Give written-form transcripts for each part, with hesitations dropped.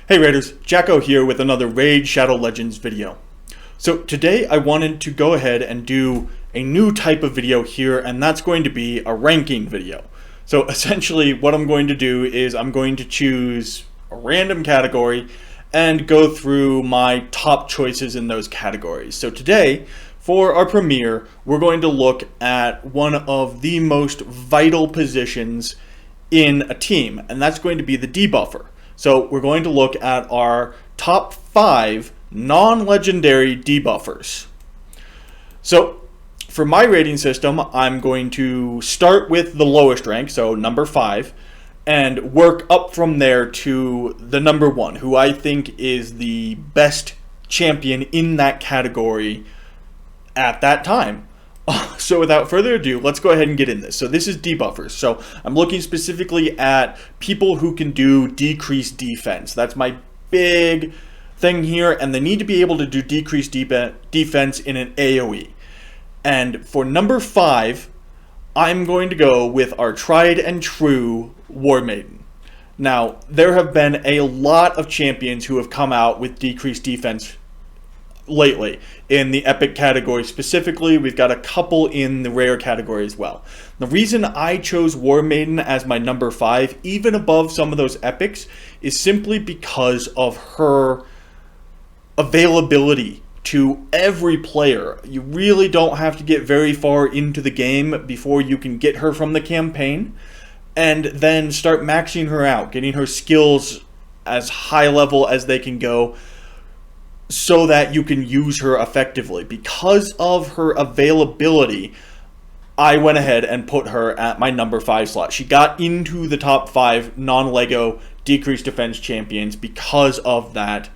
Hey Raiders, Jacko here with another Raid Shadow Legends video. So today I wanted to go ahead and do a new type of video here, and that's going to be a ranking video. So essentially what I'm going to do is I'm going to choose a random category and go through my top choices in those categories. So today, for our premiere, we're going to look at one of the most vital positions in a team, and that's going to be the debuffer. So we're going to look at our top 5 non-legendary debuffers. So for my rating system, I'm going to start with the lowest rank, so number 5, and work up from there to the number 1, who I think is the best champion in that category at that time. So without further ado, let's go ahead and get in this. So this is debuffers. So I'm looking specifically at people who can do decreased defense. That's my big thing here, and they need to be able to do decreased defense in an AoE. And for number 5, I'm going to go with our tried and true Maiden. Now, there have been a lot of champions who have come out with decreased defense lately in the epic category. Specifically, we've got a couple in the rare category as well. The reason I chose Maiden as my number 5, even above some of those epics, is simply because of her availability to every player. You really don't have to get very far into the game before you can get her from the campaign and then start maxing her out, getting her skills as high level as they can go, so that you can use her effectively. Because of her availability, I went ahead and put her at my number 5 slot. She got into the top 5 non-Lego decreased defense champions because of that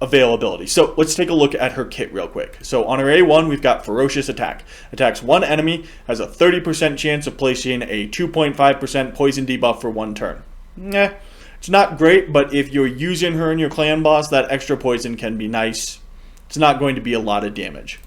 availability. So let's take a look at her kit real quick. So on her A1, we've got Ferocious Attack. Attacks one enemy, has a 30% chance of placing a 2.5% poison debuff for 1 turn. It's not great, but if you're using her in your clan boss, that extra poison can be nice. It's not going to be a lot of damage.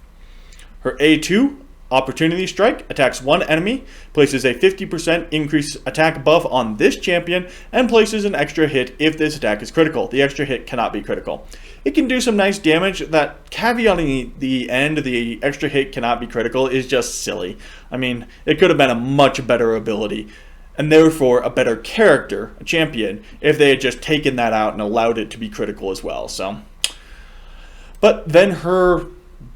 Her A2, Opportunity Strike, attacks one enemy, places a 50% increased attack buff on this champion, and places an extra hit if this attack is critical. The extra hit cannot be critical. It can do some nice damage. That caveat on the end, the extra hit cannot be critical, is just silly. I mean, it could have been a much better ability, and therefore a better character, a champion, if they had just taken that out and allowed it to be critical as well. But then her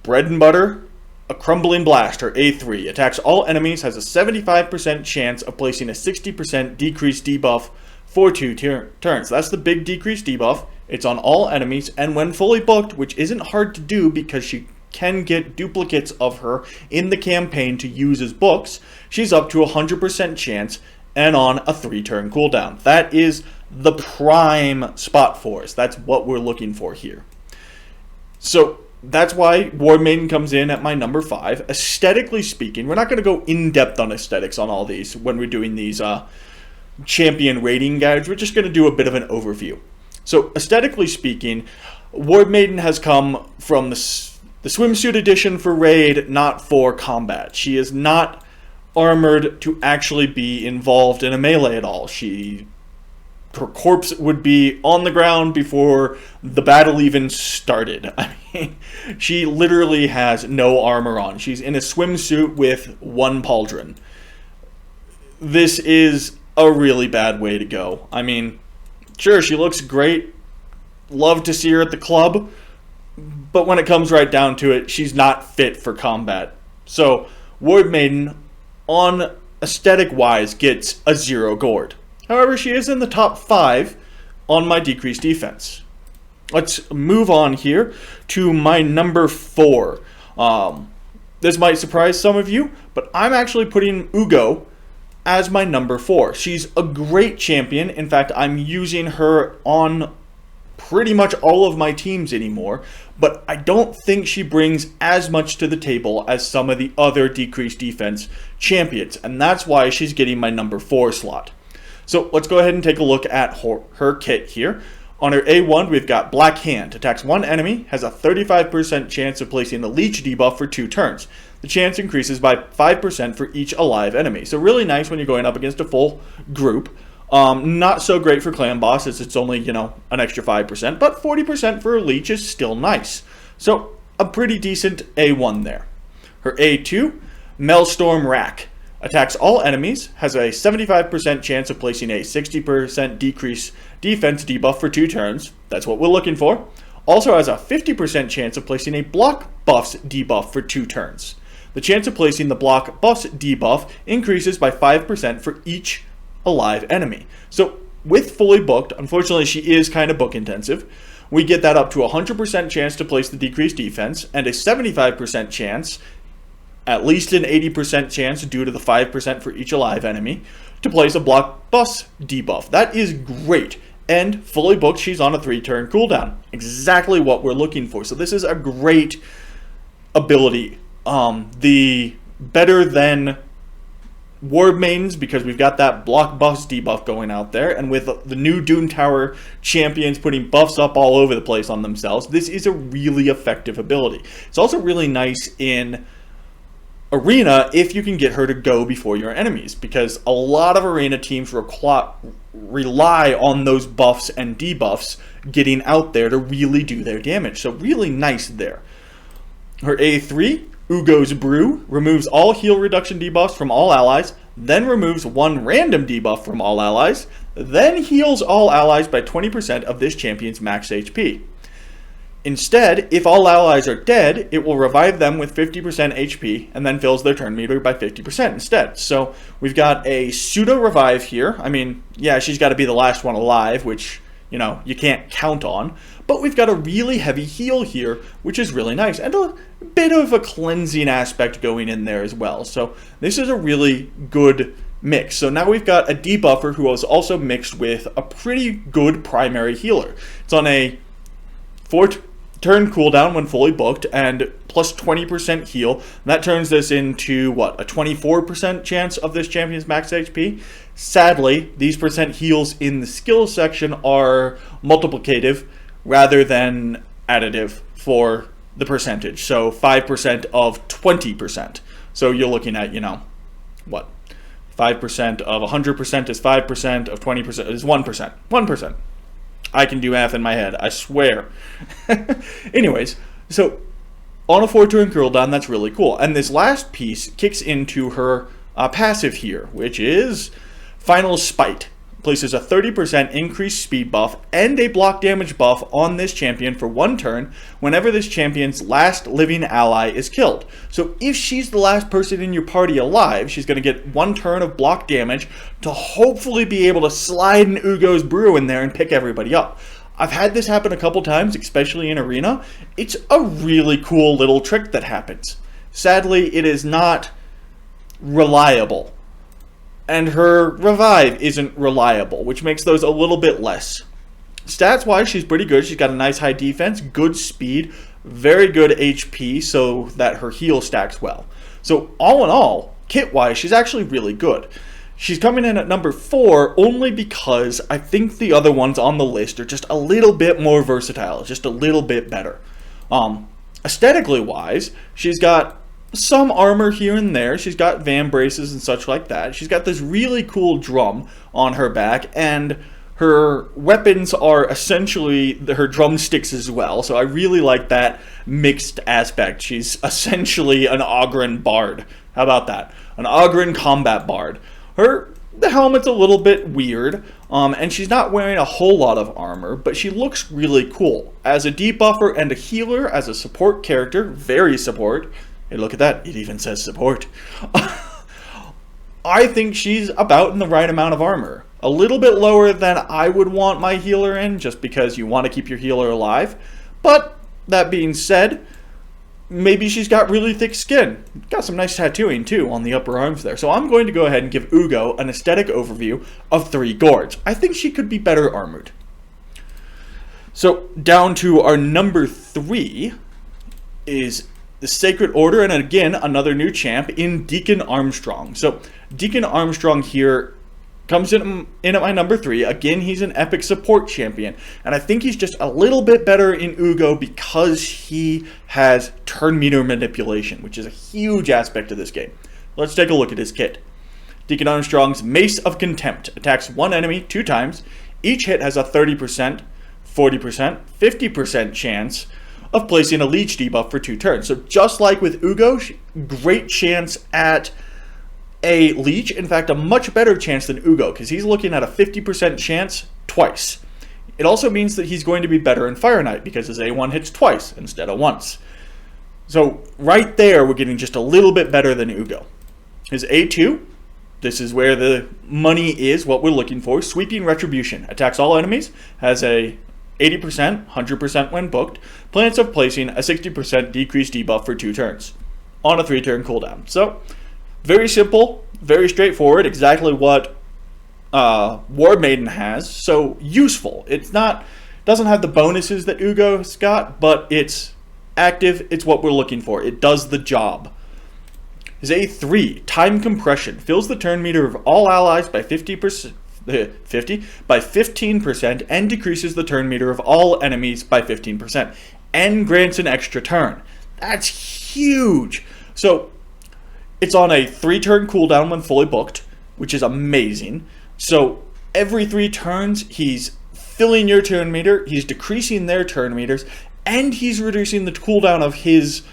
bread and butter, a Crumbling Blast, her A3, attacks all enemies, has a 75% chance of placing a 60% decreased debuff for 2 turns. That's the big decreased debuff. It's on all enemies, and when fully booked, which isn't hard to do because she can get duplicates of her in the campaign to use as books, she's up to a 100% chance and on a 3-turn cooldown. That is the prime spot for us. That's what we're looking for here. So that's why Maiden comes in at my number 5. Aesthetically speaking, we're not going to go in depth on aesthetics on all these when we're doing these champion rating guides. We're just going to do a bit of an overview. So aesthetically speaking, Maiden has come from the swimsuit edition for raid, not for combat. She is not armored to actually be involved in a melee at all. Her corpse would be on the ground before the battle even started. I mean, she literally has no armor on. She's in a swimsuit with 1 pauldron. This is a really bad way to go. I mean, sure, she looks great. Love to see her at the club. But when it comes right down to it, she's not fit for combat. So, Maiden, on aesthetic-wise, gets a 0 gourd. However, she is in the top 5 on my decreased defense. Let's move on here to my number 4. This might surprise some of you, but I'm actually putting Hugo as my number 4. She's a great champion. In fact, I'm using her on pretty much all of my teams anymore, but I don't think she brings as much to the table as some of the other decreased defense champions, and that's why she's getting my number 4 slot. So let's go ahead and take a look at her kit here. On her A1, we've got Black Hand. Attacks one enemy, has a 35% chance of placing a leech debuff for 2 turns. The chance increases by 5% for each alive enemy. So really nice when you're going up against a full group. Not so great for clan bosses. It's only, you know, an extra 5%, but 40% for a leech is still nice. So a pretty decent A1 there. Her A2, Maelstrom Rack. Attacks all enemies, has a 75% chance of placing a 60% decrease defense debuff for 2 turns. That's what we're looking for. Also has a 50% chance of placing a block buffs debuff for 2 turns. The chance of placing the block buffs debuff increases by 5% for each alive enemy. So with fully booked, unfortunately she is kind of book intensive, we get that up to a 100% chance to place the decreased defense and a 75% chance, at least an 80% chance due to the 5% for each alive enemy, to place a block buffs debuff. That is great. And fully booked, she's on a 3-turn cooldown. Exactly what we're looking for. So this is a great ability. The better than Ward Maidens, because we've got that block buffs debuff going out there, and with the new Dune Tower champions putting buffs up all over the place on themselves, this is a really effective ability. It's also really nice in Arena if you can get her to go before your enemies, because a lot of Arena teams rely on those buffs and debuffs getting out there to really do their damage. So really nice there. Her A3, Hugo's Brew, removes all heal reduction debuffs from all allies, then removes 1 random debuff from all allies, then heals all allies by 20% of this champion's max HP. Instead, if all allies are dead, it will revive them with 50% HP and then fills their turn meter by 50% instead. So we've got a pseudo revive here. I mean, yeah, she's got to be the last one alive, which, you know, you can't count on. But we've got a really heavy heal here, which is really nice. And a bit of a cleansing aspect going in there as well. So this is a really good mix. So now we've got a debuffer who is also mixed with a pretty good primary healer. It's on a 4-turn cooldown when fully booked and plus 20% heal. That turns this into, what, a 24% chance of this champion's max HP? Sadly, these percent heals in the skills section are multiplicative rather than additive for the percentage. So 5% of 20%. So you're looking at, you know, what? 5% of 100% is 5%, of 20% is 1%. 1%. I can do math in my head, I swear. Anyways, so on a 4-turn cooldown, that's really cool. And this last piece kicks into her passive here, which is Final Spite. Places a 30% increased speed buff and a block damage buff on this champion for 1 turn whenever this champion's last living ally is killed. So if she's the last person in your party alive, she's going to get 1 turn of block damage to hopefully be able to slide an Hugo's Brew in there and pick everybody up. I've had this happen a couple times, especially in Arena. It's a really cool little trick that happens. Sadly, it is not reliable. And her revive isn't reliable, which makes those a little bit less. Stats-wise, she's pretty good. She's got a nice high defense, good speed, very good HP, so that her heal stacks well. So all in all, kit-wise, she's actually really good. She's coming in at number 4 only because I think the other ones on the list are just a little bit more versatile, just a little bit better. Aesthetically-wise, she's got some armor here and there. She's got van braces and such like that. She's got this really cool drum on her back, and her weapons are essentially her drumsticks as well. So I really like that mixed aspect. She's essentially an Ogren bard. How about that? An Ogren combat bard. The helmet's a little bit weird, and she's not wearing a whole lot of armor, but she looks really cool. As a debuffer and a healer, as a support character, very support. Hey, look at that. It even says support. I think she's about in the right amount of armor. A little bit lower than I would want my healer in, just because you want to keep your healer alive. But, that being said, maybe she's got really thick skin. Got some nice tattooing, too, on the upper arms there. So I'm going to go ahead and give Hugo an aesthetic overview of 3 Gourds. I think she could be better armored. So, down to our number 3 is the Sacred Order, and again, another new champ in Deacon Armstrong. So, Deacon Armstrong here comes in at my number 3. Again, he's an epic support champion, and I think he's just a little bit better in Hugo because he has turn meter manipulation, which is a huge aspect of this game. Let's take a look at his kit. Deacon Armstrong's Mace of Contempt attacks one enemy 2 times. Each hit has a 30%, 40%, 50% chance of placing a leech debuff for 2 turns. So just like with Hugo, great chance at a leech. In fact, a much better chance than Hugo, because he's looking at a 50% chance twice. It also means that he's going to be better in Fire Knight, because his A1 hits twice instead of once. So right there, we're getting just a little bit better than Hugo. His A2, this is where the money is, what we're looking for. Sweeping Retribution. Attacks all enemies. Has a 80%, 100% when booked. Plans of placing a 60% decreased debuff for 2 turns. On a 3-turn cooldown. So, very simple, very straightforward. Exactly what War Maiden has. So, useful. It's not, doesn't have the bonuses that Hugo's got, but it's active. It's what we're looking for. It does the job. His A3, Time Compression, fills the turn meter of all allies by 15% and decreases the turn meter of all enemies by 15%, and grants an extra turn. That's huge. So it's on a 3-turn cooldown when fully booked, which is amazing. So every 3 turns, he's filling your turn meter, he's decreasing their turn meters, and he's reducing the cooldown of his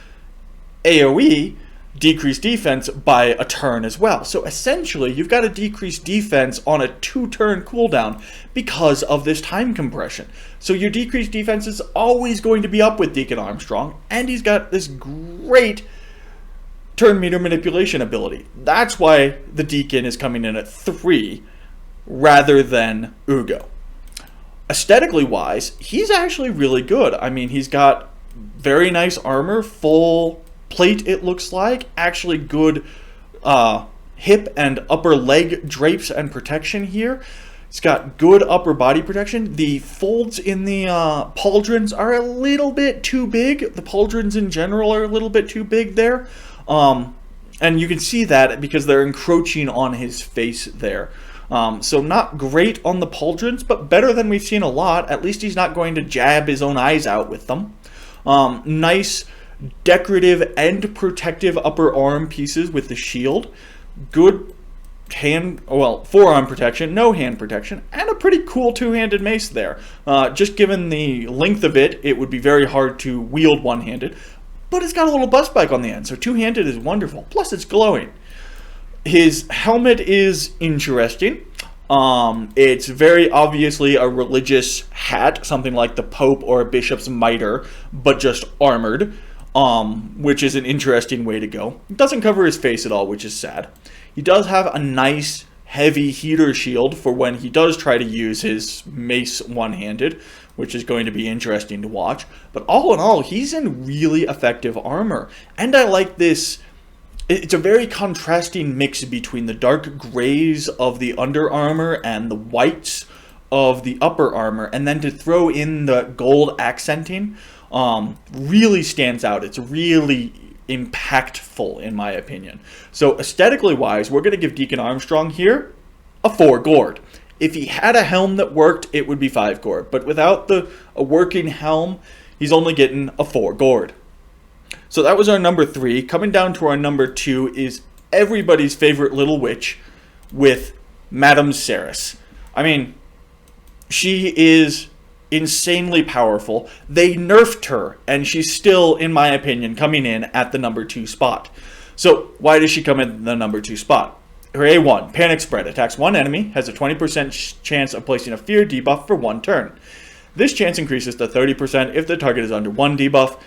AoE, decreased defense, by a turn as well. So essentially, you've got a decreased defense on a 2-turn cooldown because of this time compression. So your decreased defense is always going to be up with Deacon Armstrong, and he's got this great turn meter manipulation ability. That's why the Deacon is coming in at 3 rather than Hugo. Aesthetically wise, he's actually really good. I mean, he's got very nice armor, full plate it looks like, actually good hip and upper leg drapes and protection here. It's got good upper body protection. The folds in the pauldrons are a little bit too big. The pauldrons in general are a little bit too big there. And you can see that because they're encroaching on his face there. So not great on the pauldrons, but better than we've seen a lot. At least he's not going to jab his own eyes out with them. Nice decorative and protective upper arm pieces with the shield. Good forearm protection, no hand protection, and a pretty cool 2-handed mace there. Just given the length of it, it would be very hard to wield one-handed, but it's got a little bus spike on the end, so 2-handed is wonderful. Plus, it's glowing. His helmet is interesting. It's very obviously a religious hat, something like the Pope or a bishop's mitre, but just armored, which is an interesting way to go. It doesn't cover his face at all, which is sad. He does have a nice heavy heater shield for when he does try to use his mace one-handed, which is going to be interesting to watch. But all in all, he's in really effective armor. And I like this. It's a very contrasting mix between the dark grays of the under armor and the whites of the upper armor. And then to throw in the gold accenting really stands out. It's really impactful in my opinion. So aesthetically wise, we're going to give Deacon Armstrong here a 4 gourd. If he had a helm that worked, it would be 5 gourd. But without a working helm, he's only getting a 4 gourd. So that was our number 3. Coming down to our number 2 is everybody's favorite little witch with Madame Saris. I mean, she is insanely powerful. They nerfed her, and she's still, in my opinion, coming in at the number 2 spot. So why does she come in the number 2 spot? Her A1, Panic Spread, attacks one enemy, has a 20% chance of placing a fear debuff for 1 turn. This chance increases to 30% if the target is under 1 debuff,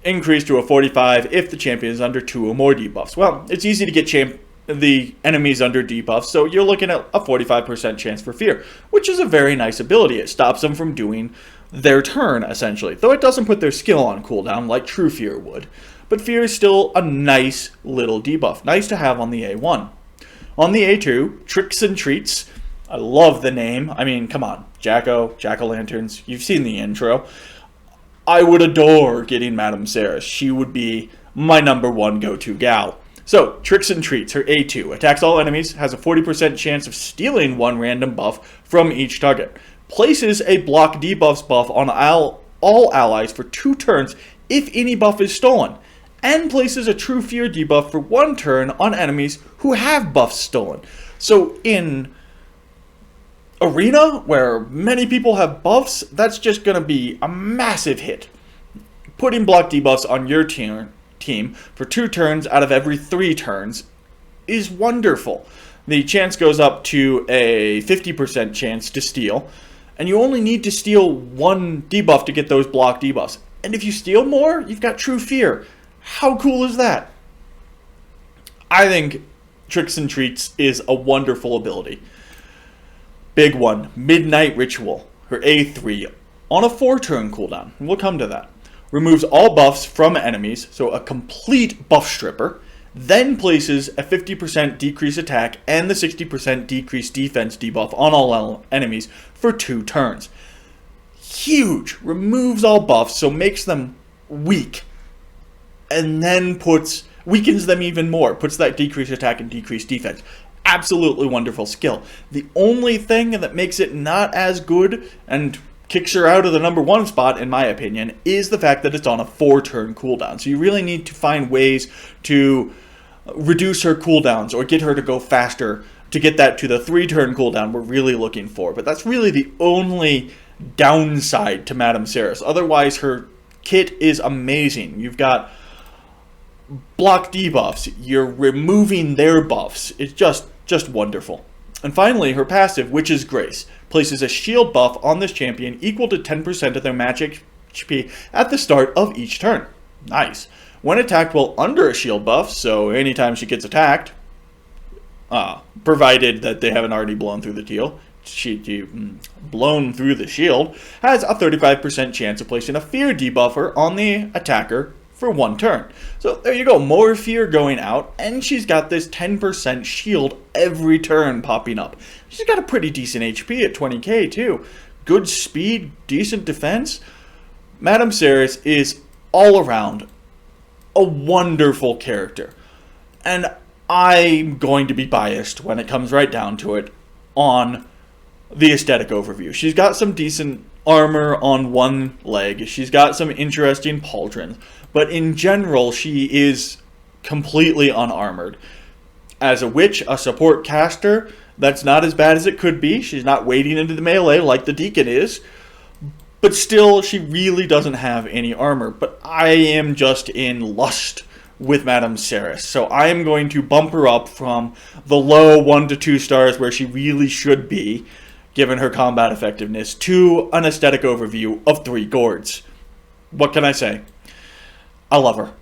increased to a 45 if the champion is under 2 or more debuffs. Well, it's easy to get the enemies under debuffs, so you're looking at a 45% chance for fear, which is a very nice ability. It stops them from doing their turn, essentially, though it doesn't put their skill on cooldown like true fear would. But fear is still a nice little debuff, nice to have on the A1. On the A2, Tricks and Treats. I love the name. I mean, come on, Jack-o'-lanterns, you've seen the intro. I would adore getting Madame Saris. She would be my number 1 go-to gal. So, Tricks and Treats, her A2, attacks all enemies, has a 40% chance of stealing 1 random buff from each target. Places a block debuffs buff on all allies for 2 turns if any buff is stolen. and places a True Fear debuff for 1 turn on enemies who have buffs stolen. So in Arena, where many people have buffs, that's just going to be a massive hit. Putting block debuffs on your team for 2 turns out of every 3 turns is wonderful. The chance goes up to a 50% chance to steal, and you only need to steal 1 debuff to get those block debuffs. And if you steal more, you've got True Fear. How cool is that? I think Tricks and Treats is a wonderful ability. Big one, Midnight Ritual, her A3, on a 4-turn cooldown. We'll come to that. Removes all buffs from enemies, so a complete buff stripper, then places a 50% decrease attack and the 60% decrease defense debuff on all enemies for 2 turns. Huge! Removes all buffs, so makes them weak, and then weakens them even more, puts that decrease attack and decrease defense. Absolutely wonderful skill. The only thing that makes it not as good and kicks her out of the number 1 spot, in my opinion, is the fact that it's on a 4-turn cooldown. So you really need to find ways to reduce her cooldowns or get her to go faster to get that to the 3-turn cooldown we're really looking for. But that's really the only downside to Madame Sara's. Otherwise, her kit is amazing. You've got block debuffs. You're removing their buffs. It's just wonderful. And finally, her passive, Witch's Grace, places a shield buff on this champion equal to 10% of their magic HP at the start of each turn. Nice. When attacked while under a shield buff, so anytime she gets attacked, provided that they haven't already blown through the shield, has a 35% chance of placing a fear debuffer on the attacker for 1 turn. So there you go, more fear going out, and she's got this 10% shield every turn popping up. She's got a pretty decent HP at 20k too. Good speed, decent defense. Madame Sara's is all around a wonderful character. And I'm going to be biased when it comes right down to it on the aesthetic overview. She's got some decent armor on 1 leg. She's got some interesting pauldrons. But in general, she is completely unarmored. As a witch, a support caster, that's not as bad as it could be. She's not wading into the melee like the Deacon is. But still, she really doesn't have any armor. But I am just in lust with Madame Sara. So I am going to bump her up from the low 1 to 2 stars where she really should be, given her combat effectiveness, to an aesthetic overview of 3 gourds. What can I say? I love her.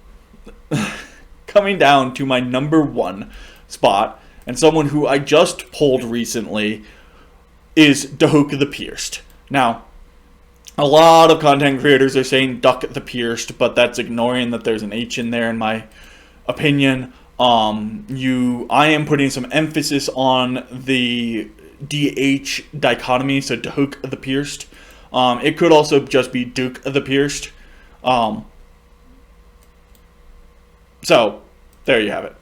Coming down to my number 1 spot, and someone who I just pulled recently, is Dahuk the Pierced. Now, a lot of content creators are saying Duck the Pierced, but that's ignoring that there's an H in there, in my opinion. I am putting some emphasis on the DH dichotomy, so Dahuk the Pierced. It could also just be Duke the Pierced. So, there you have it.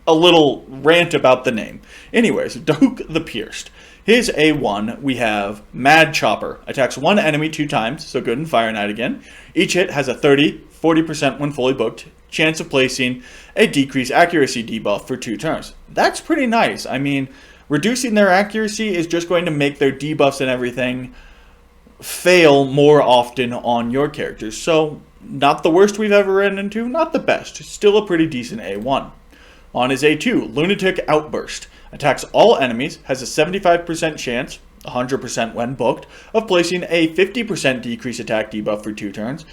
A little rant about the name. Anyways, Dahuk the Pierced. His A1, we have Mad Chopper. Attacks 1 enemy 2 times, so good in Fire Knight again. Each hit has a 40% when fully booked, chance of placing a decreased accuracy debuff for 2 turns. That's pretty nice. I mean, reducing their accuracy is just going to make their debuffs and everything fail more often on your characters. So, not the worst we've ever run into, not the best. Still a pretty decent A1. On his A2, Lunatic Outburst. Attacks all enemies, has a 75% chance, 100% when booked, of placing a 50% decrease attack debuff for 2 turns.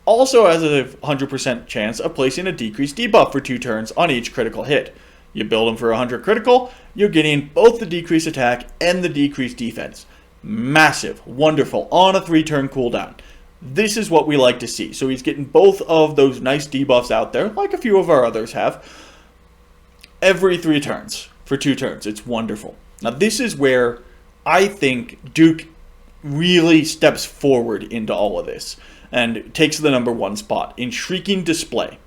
Also has a 100% chance of placing a decreased debuff for 2 turns on each critical hit. You build them for 100 critical, you're getting both the decreased attack and the decreased defense. Massive, wonderful, on a 3-turn cooldown. This is what we like to see. So he's getting both of those nice debuffs out there, like a few of our others have, every 3 turns. For 2 turns. It's wonderful. Now this is where I think Duke really steps forward into all of this and takes the number 1 spot in Shrieking Display.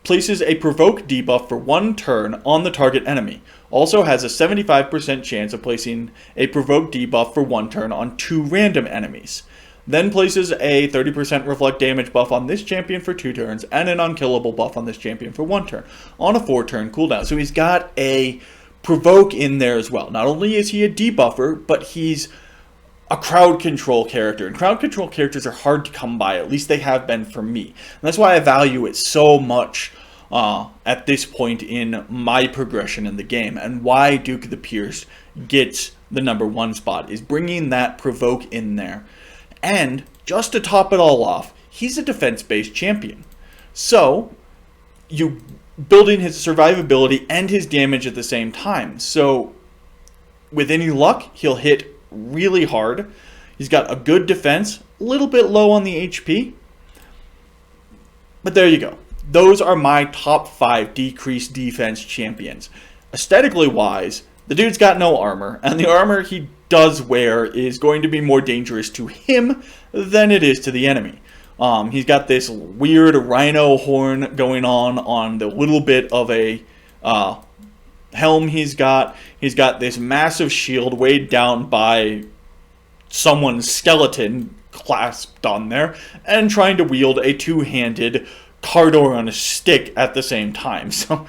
Places a provoke debuff for 1 turn on the target enemy. Also has a 75% chance of placing a provoke debuff for 1 turn on 2 random enemies. then places a 30% reflect damage buff on this champion for 2 turns, and an unkillable buff on this champion for 1 turn, on a 4-turn cooldown. So he's got a provoke in there as well. Not only is he a debuffer, but he's a crowd control character. And crowd control characters are hard to come by, at least they have been for me. And that's why I value it so much at this point in my progression in the game, and why Duke the Pierced gets the #1 spot, is bringing that provoke in there. And just to top it all off, he's a defense-based champion. So you building his survivability and his damage at the same time. So with any luck, he'll hit really hard. He's got a good defense, a little bit low on the HP. But there you go. Those are my top 5 decreased defense champions. Aesthetically wise, the dude's got no armor, and the armor he does wear is going to be more dangerous to him than it is to the enemy. He's got this weird rhino horn going on the little bit of a helm he's got. He's got this massive shield weighed down by someone's skeleton clasped on there, and trying to wield a 2-handed car door on a stick at the same time. So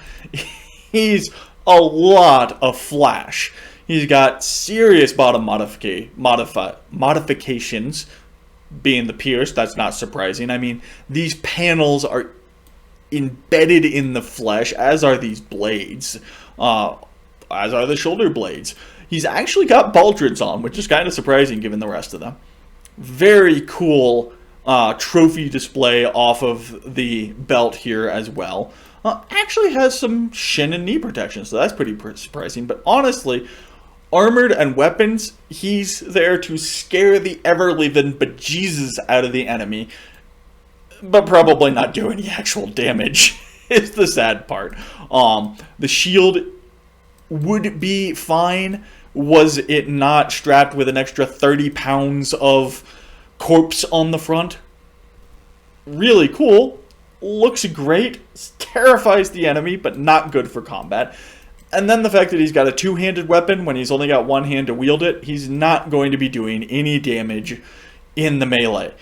he's a lot of flash. He's got serious bottom modifications, being the pierce. That's not surprising. I mean, these panels are embedded in the flesh, as are these blades, as are the shoulder blades. He's actually got baldrins on, which is kind of surprising given the rest of them. Very cool trophy display off of the belt here as well. Actually has some shin and knee protection, so that's pretty surprising. But honestly, armored and weapons, he's there to scare the ever-living bejesus out of the enemy, but probably not do any actual damage, is the sad part. The shield would be fine, was it not strapped with an extra 30 pounds of corpse on the front. Really cool. Looks great. Terrifies the enemy, but not good for combat. And then the fact that he's got a 2-handed weapon when he's only got 1 hand to wield it, he's not going to be doing any damage in the melee.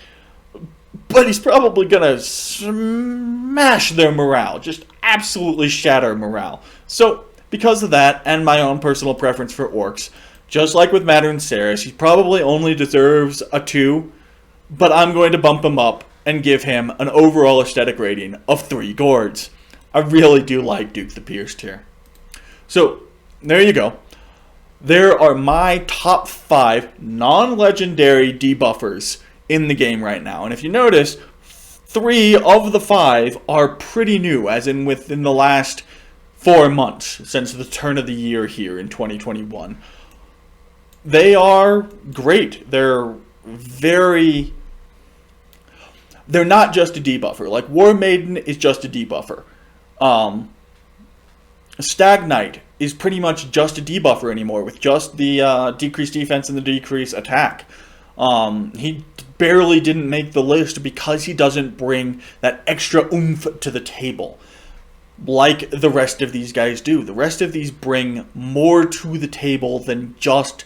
But he's probably going to smash their morale. Just absolutely shatter morale. So, because of that, and my own personal preference for orcs, just like with Maiden and Sara, he probably only deserves a 2, but I'm going to bump him up and give him an overall aesthetic rating of 3 gourds. I really do like Duke the Pierced here. So, there you go. There are my top 5 non-legendary debuffers in the game right now. And if you notice, 3 of the 5 are pretty new, as in within the last 4 months since the turn of the year here in 2021. They are great. They're not just a debuffer. Like, War Maiden is just a debuffer. Stag Knight is pretty much just a debuffer anymore, with just the decreased defense and the decreased attack. He barely didn't make the list because he doesn't bring that extra oomph to the table like the rest of these guys do. The rest of these bring more to the table than just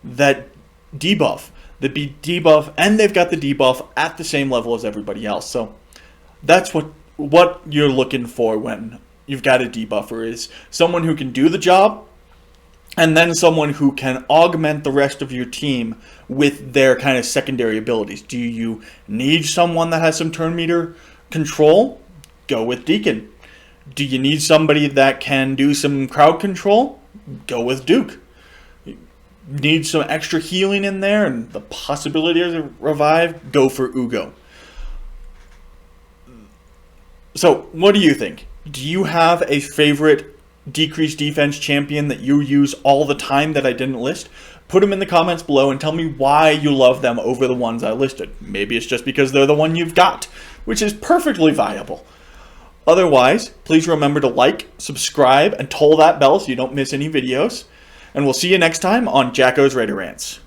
that debuff. The debuff, and they've got the debuff at the same level as everybody else. So that's what you're looking for when you've got a debuffer, is someone who can do the job, and then someone who can augment the rest of your team with their kind of secondary abilities. Do you need someone that has some turn meter control? Go with Deacon. Do you need somebody that can do some crowd control? Go with Duke. Need some extra healing in there and the possibility of a revive? Go for Hugo. So, what do you think? Do you have a favorite decreased defense champion that you use all the time that I didn't list? Put them in the comments below and tell me why you love them over the ones I listed. Maybe it's just because they're the one you've got, which is perfectly viable. Otherwise, please remember to like, subscribe, and toll that bell so you don't miss any videos. And we'll see you next time on Jacko's Raider Rants.